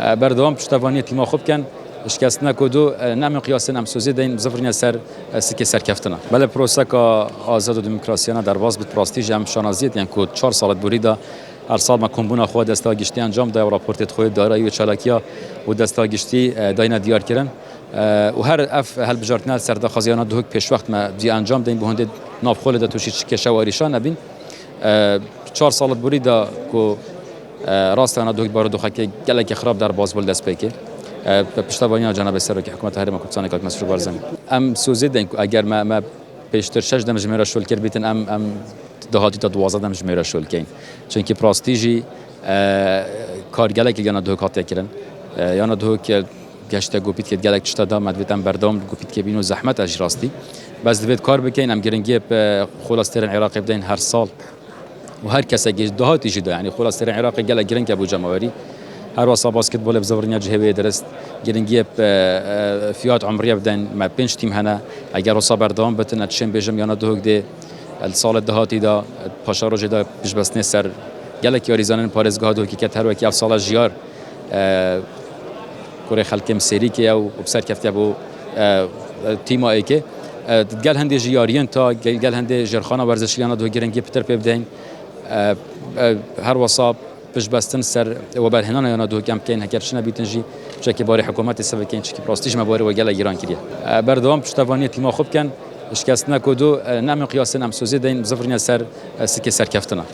بردوام پشتوانی تیما خوب کن شکست نکدو نمی قیاس نم سوزی دین زفرین سر سکه سرکفتنا بله پروسه که آزاد و دموکراسیانه در واز بت پراستیج هم شناسیت یعنی که 4 سال بریده هر سال ما کمبونا خود دستاگشتی انجام داد و راپورت خود دارایی و چالاکیا و دستاگشتی داینا دیار کردن و هر اف هل بجارتنا سردا خزیانات دوک پیش وقت ما دی انجام دین به هند نافخول دا توشی کشاوریشان نبین 4 سال بریده که راستانه دوک بار دو خاک گله خراب در باز بول دست بکی پشتوانی جناب سر که حکومت هرم کردستان که مسئول بارزم ام سوزیدن اگر ما پیشتر 6 دم جمهوری شول کرد بیتن ام دهاتی تا 12 دم جمهوری شول کین چون که پراستیجی کارگله که گنا دو کات کردن یا دو که گشته گوپیت که گلک چتا دا مدویتم بردام گوپیت که بینو زحمت اج راستی بس دوید کار بکین ام گرنگی خلاصترین عراق بدین هر سال و هر کس اگه دهاتی جدا یعنی خلاصترین عراق گلک گرنگ ابو جماوری هر واسه باسكتبول بزورنيا جهوي درست جرينجيب فيات عمريه بدن ما بينش تيم هنا اگر واسه بردام بتن تشم بيجم يانا دوك دي السال دهاتي دا پاشارو جدا بيش بس نسر گلك ياريزانن پارزگاه دو کی کتر و کی سال جيار كوري خلكم سيري كي او بسر كفت ابو تيم اي كي گل هندي جيارين تا گل هندي جرخانه ورزشيانا دو جرينجي بتر بدن هر واسه بش بستن سر و بعد هنان یا دو کم کین هکرش نبیتنجی چه که باری حکومت سوی کین چه که پراستیش مباری و گل ایران کریه بردوام پشتوانی تیما خوب کن شکست نکدو نمی قیاس نم سوزی دین زفرین سر سکه سرکفتنا